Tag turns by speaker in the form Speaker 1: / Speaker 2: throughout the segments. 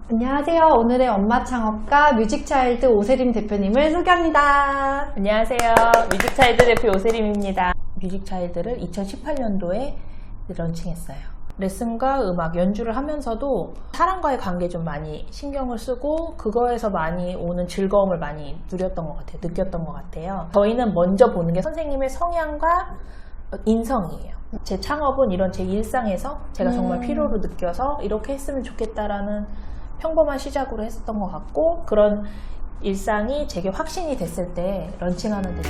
Speaker 1: 안녕하세요. 오늘의 엄마 창업가 뮤직차일드 오세림 대표님을 소개합니다.
Speaker 2: 안녕하세요. 뮤직차일드 대표 오세림입니다. 뮤직차일드를 2018년도에 런칭했어요. 레슨과 음악, 연주를 하면서도 사람과의 관계에 좀 많이 신경을 쓰고 그거에서 많이 오는 즐거움을 많이 누렸던 것 같아요. 느꼈던 것 같아요. 저희는 먼저 보는 게 선생님의 성향과 인성이에요. 제 창업은 이런 제 일상에서 제가 정말 필요로 느껴서 이렇게 했으면 좋겠다라는 평범한 시작으로 했었던 것 같고, 그런 일상이 제게 확신이 됐을 때 런칭하는 데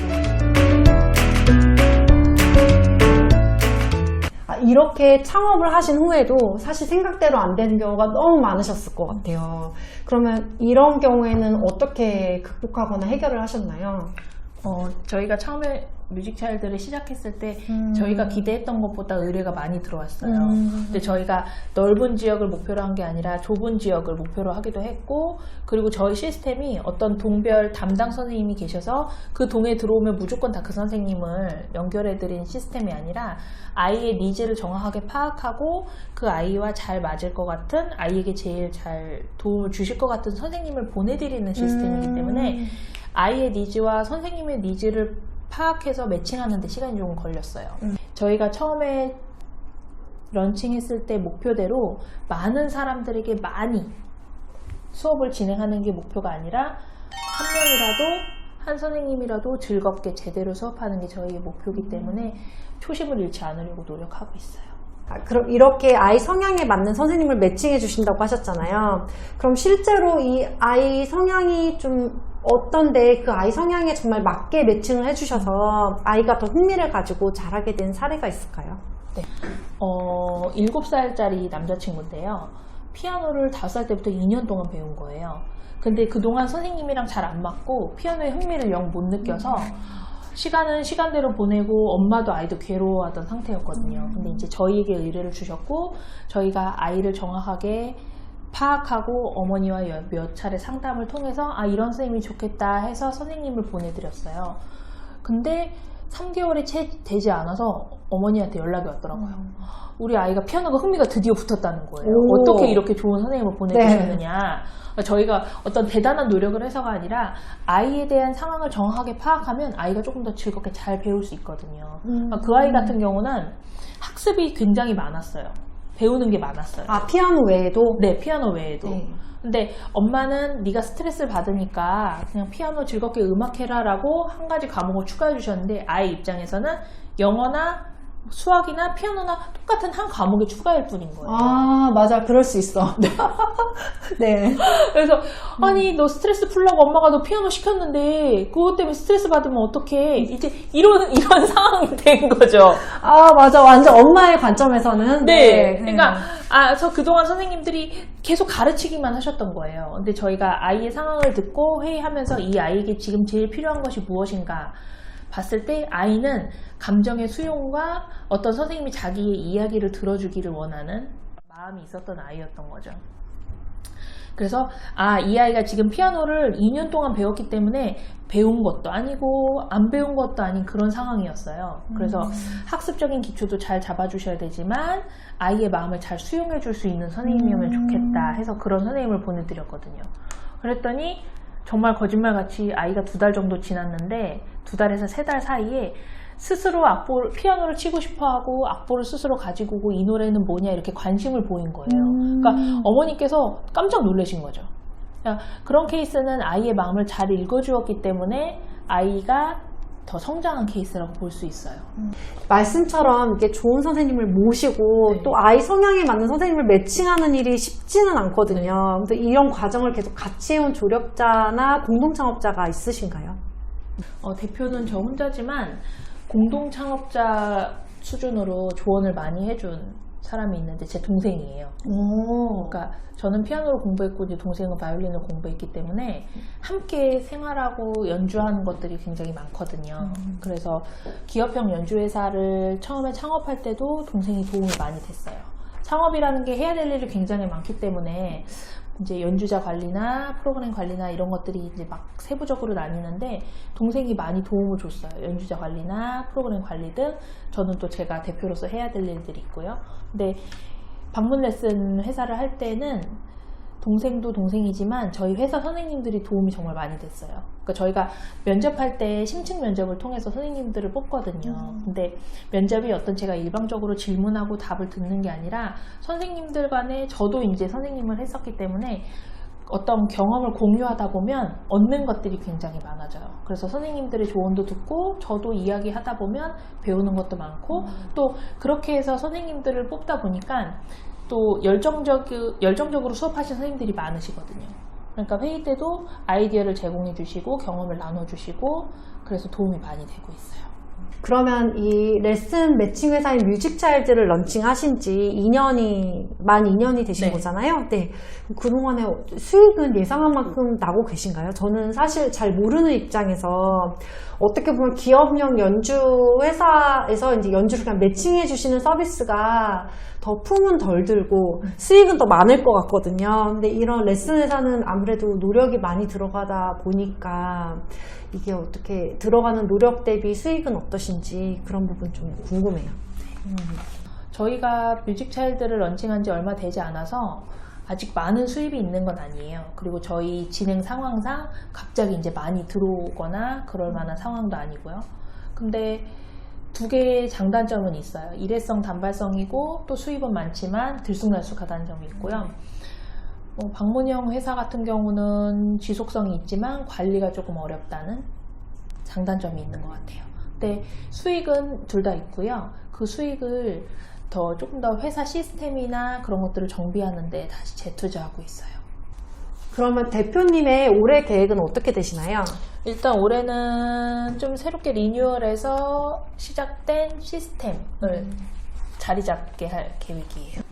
Speaker 1: 이렇게 창업을 하신 후에도 사실 생각대로 안 되는 경우가 너무 많으셨을 것 같아요. 그러면 이런 경우에는 어떻게 극복하거나 해결을 하셨나요?
Speaker 2: 저희가 처음에 뮤직차일드를 시작했을 때 저희가 기대했던 것보다 의뢰가 많이 들어왔어요. 근데 저희가 넓은 지역을 목표로 한 게 아니라 좁은 지역을 목표로 하기도 했고, 그리고 저희 시스템이 어떤 동별 담당 선생님이 계셔서 그 동에 들어오면 무조건 다 그 선생님을 연결해드린 시스템이 아니라 아이의 니즈를 정확하게 파악하고 그 아이와 잘 맞을 것 같은, 아이에게 제일 잘 도움을 주실 것 같은 선생님을 보내드리는 시스템이기 때문에 아이의 니즈와 선생님의 니즈를 파악해서 매칭하는 데 시간이 조금 걸렸어요. 저희가 처음에 런칭했을 때 목표대로 많은 사람들에게 많이 수업을 진행하는 게 목표가 아니라 한 명이라도, 한 선생님이라도 즐겁게 제대로 수업하는 게 저희의 목표이기 때문에 초심을 잃지 않으려고 노력하고 있어요.
Speaker 1: 그럼 이렇게 아이 성향에 맞는 선생님을 매칭해 주신다고 하셨잖아요. 그럼 실제로 이 아이 성향이 좀 어떤데 그 아이 성향에 정말 맞게 매칭을 해주셔서 아이가 더 흥미를 가지고 자라게 된 사례가 있을까요?
Speaker 2: 네. 7살짜리 남자친구인데요. 피아노를 5살 때부터 2년 동안 배운 거예요. 근데 그동안 선생님이랑 잘 안 맞고 피아노에 흥미를 영 못 느껴서 시간은 시간대로 보내고 엄마도 아이도 괴로워하던 상태였거든요. 근데 이제 저희에게 의뢰를 주셨고, 저희가 아이를 정확하게 파악하고 어머니와 몇 차례 상담을 통해서 이런 선생님이 좋겠다 해서 선생님을 보내드렸어요. 근데 3개월이 채 되지 않아서 어머니한테 연락이 왔더라고요. 우리 아이가 피아노가 흥미가 드디어 붙었다는 거예요. 어떻게 이렇게 좋은 선생님을 보내주셨느냐. 저희가 어떤 대단한 노력을 해서가 아니라 아이에 대한 상황을 정확하게 파악하면 아이가 조금 더 즐겁게 잘 배울 수 있거든요. 그 아이 같은 경우는 학습이 굉장히 많았어요. 배우는 게 많았어요.
Speaker 1: 피아노 외에도?
Speaker 2: 네, 피아노 외에도. 근데 엄마는 네가 스트레스를 받으니까 그냥 피아노 즐겁게 음악해라 라고 한 가지 과목을 추가해 주셨는데, 아이 입장에서는 영어나 수학이나 피아노나 똑같은 한 과목에 추가일 뿐인 거예요.
Speaker 1: 맞아. 그럴 수 있어. 네.
Speaker 2: 그래서 아니 너 스트레스 풀려고 엄마가 너 피아노 시켰는데 그것 때문에 스트레스 받으면 어떡해. 이제 이런 상황이 된 거죠.
Speaker 1: 맞아. 완전 엄마의 관점에서는.
Speaker 2: 네. 그러니까 저 그동안 선생님들이 계속 가르치기만 하셨던 거예요. 근데 저희가 아이의 상황을 듣고 회의하면서 이 아이에게 지금 제일 필요한 것이 무엇인가 봤을 때 아이는 감정의 수용과 어떤 선생님이 자기의 이야기를 들어주기를 원하는 마음이 있었던 아이였던 거죠. 그래서 이 아이가 지금 피아노를 2년 동안 배웠기 때문에 배운 것도 아니고 안 배운 것도 아닌 그런 상황이었어요. 그래서 학습적인 기초도 잘 잡아주셔야 되지만 아이의 마음을 잘 수용해 줄 수 있는 선생님이면 좋겠다 해서 그런 선생님을 보내드렸거든요. 그랬더니 정말 거짓말같이 아이가 2달 정도 지났는데 2달에서 3달 사이에 스스로 피아노를 치고 싶어하고 악보를 스스로 가지고 오고 이 노래는 뭐냐 이렇게 관심을 보인 거예요. 그러니까 어머니께서 깜짝 놀라신 거죠. 그러니까 그런 케이스는 아이의 마음을 잘 읽어주었기 때문에 아이가 더 성장한 케이스라고 볼 수 있어요.
Speaker 1: 말씀처럼 이렇게 좋은 선생님을 모시고 또 아이 성향에 맞는 선생님을 매칭하는 일이 쉽지는 않거든요. 그래서 이런 과정을 계속 같이 해온 조력자나 공동창업자가 있으신가요?
Speaker 2: 대표는 저 혼자지만 공동창업자 수준으로 조언을 많이 해준 사람이 있는데 제 동생이에요. 그러니까 저는 피아노를 공부했고 이제 동생은 바이올린을 공부했기 때문에 함께 생활하고 연주하는 것들이 굉장히 많거든요. 그래서 기업형 연주회사를 처음에 창업할 때도 동생이 도움이 많이 됐어요. 창업이라는 게 해야 될 일이 굉장히 많기 때문에 이제 연주자 관리나 프로그램 관리나 이런 것들이 이제 막 세부적으로 나뉘는데 동생이 많이 도움을 줬어요. 연주자 관리나 프로그램 관리 등. 저는 또 제가 대표로서 해야 될 일들이 있고요. 근데 방문 레슨 회사를 할 때는 동생도 동생이지만 저희 회사 선생님들이 도움이 정말 많이 됐어요. 그러니까 저희가 면접할 때 심층 면접을 통해서 선생님들을 뽑거든요. 근데 면접이 어떤 제가 일방적으로 질문하고 답을 듣는 게 아니라 선생님들 간에 저도 이제 선생님을 했었기 때문에 어떤 경험을 공유하다 보면 얻는 것들이 굉장히 많아져요. 그래서 선생님들의 조언도 듣고 저도 이야기하다 보면 배우는 것도 많고 또 그렇게 해서 선생님들을 뽑다 보니까 또 열정적으로 수업하시는 선생님들이 많으시거든요. 그러니까 회의 때도 아이디어를 제공해 주시고 경험을 나눠주시고 그래서 도움이 많이 되고 있어요.
Speaker 1: 그러면 이 레슨 매칭 회사인 뮤직차일드를 런칭하신 지 만 2년이 되신
Speaker 2: 네.
Speaker 1: 거잖아요. 네. 그동안에 수익은 예상한 만큼 나고 계신가요? 저는 사실 잘 모르는 입장에서 어떻게 보면 기업용 연주 회사에서 이제 연주를 그냥 매칭해 주시는 서비스가 더 품은 덜 들고 수익은 더 많을 것 같거든요. 근데 이런 레슨 회사는 아무래도 노력이 많이 들어가다 보니까 이게 어떻게 들어가는 노력 대비 수익은 어떠신지 그런 부분 좀 궁금해요.
Speaker 2: 저희가 뮤직차일드를 런칭한 지 얼마 되지 않아서 아직 많은 수입이 있는 건 아니에요. 그리고 저희 진행 상황상 갑자기 이제 많이 들어오거나 그럴 만한 상황도 아니고요. 근데 두 개의 장단점은 있어요. 일회성 단발성이고 또 수입은 많지만 들쑥날쑥하다는 점이 있고요. 방문형 회사 같은 경우는 지속성이 있지만 관리가 조금 어렵다는 장단점이 있는 것 같아요. 근데 수익은 둘 다 있고요. 그 수익을 조금 더 회사 시스템이나 그런 것들을 정비하는데 다시 재투자하고 있어요.
Speaker 1: 그러면 대표님의 올해 계획은 어떻게 되시나요?
Speaker 2: 일단 올해는 좀 새롭게 리뉴얼해서 시작된 시스템을 자리 잡게 할 계획이에요.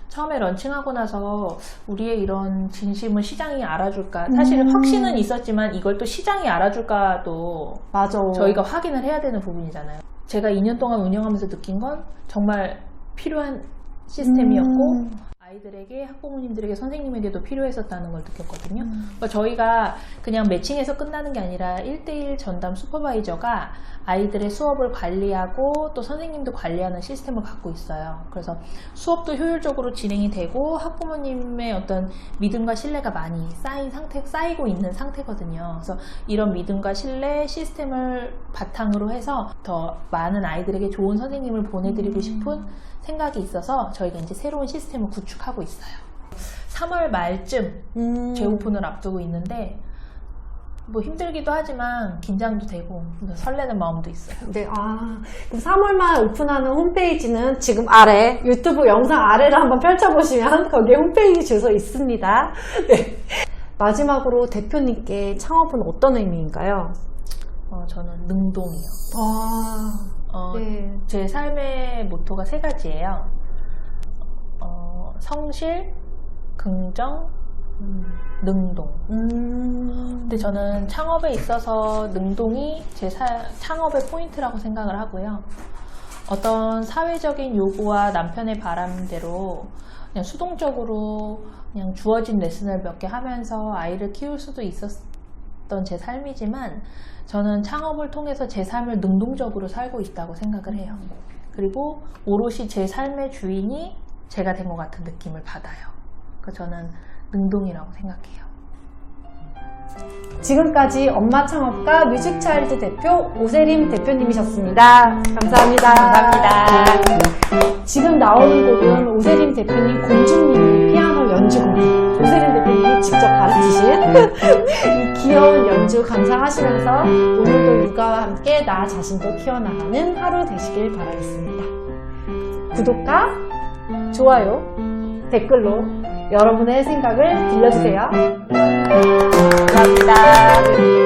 Speaker 2: 처음에 런칭하고 나서 우리의 이런 진심을 시장이 알아줄까, 사실 확신은 있었지만 이걸 또 시장이 알아줄까도
Speaker 1: 맞아.
Speaker 2: 저희가 확인을 해야 되는 부분이잖아요. 제가 2년 동안 운영하면서 느낀 건 정말 필요한 시스템이었고 아이들에게, 학부모님들에게, 선생님에게도 필요했었다는 걸 느꼈거든요. 그러니까 저희가 그냥 매칭해서 끝나는 게 아니라 1:1 전담 슈퍼바이저가 아이들의 수업을 관리하고 또 선생님도 관리하는 시스템을 갖고 있어요. 그래서 수업도 효율적으로 진행이 되고 학부모님의 어떤 믿음과 신뢰가 많이 쌓이고 있는 상태거든요. 그래서 이런 믿음과 신뢰 시스템을 바탕으로 해서 더 많은 아이들에게 좋은 선생님을 보내드리고 싶은 생각이 있어서 저희가 이제 새로운 시스템을 구축하고 있어요. 3월 말쯤 재오픈을 앞두고 있는데 뭐 힘들기도 하지만 긴장도 되고 설레는 마음도 있어요.
Speaker 1: 네, 그럼 3월말 오픈하는 홈페이지는 지금 아래 유튜브 영상 아래를 한번 펼쳐보시면 거기에 홈페이지 주소 있습니다. 네. 마지막으로 대표님께 창업은 어떤 의미인가요?
Speaker 2: 저는 능동이요.
Speaker 1: 네.
Speaker 2: 제 삶의 모토가 3가지예요. 성실, 긍정, 능동. 근데 저는 창업에 있어서 능동이 제 창업의 포인트라고 생각을 하고요. 어떤 사회적인 요구와 남편의 바람대로 그냥 수동적으로 그냥 주어진 레슨을 몇 개 하면서 아이를 키울 수도 있었던 제 삶이지만 저는 창업을 통해서 제 삶을 능동적으로 살고 있다고 생각을 해요. 그리고 오롯이 제 삶의 주인이 제가 된 것 같은 느낌을 받아요. 그래서 저는 능동이라고 생각해요.
Speaker 1: 지금까지 엄마 창업가 뮤직차일드 대표 오세림 대표님이셨습니다. 감사합니다.
Speaker 2: 감사합니다.
Speaker 1: 지금 나오는 곡은 오세림 대표님 공주님의 피아노 연주곡, 오세림 대표님이 직접 가르치신 이 귀여운 연주 감상하시면서 오늘도 육아와 함께 나 자신도 키워나가는 하루 되시길 바라겠습니다. 구독과 좋아요, 댓글로 여러분의 생각을 들려주세요.
Speaker 2: 감사합니다.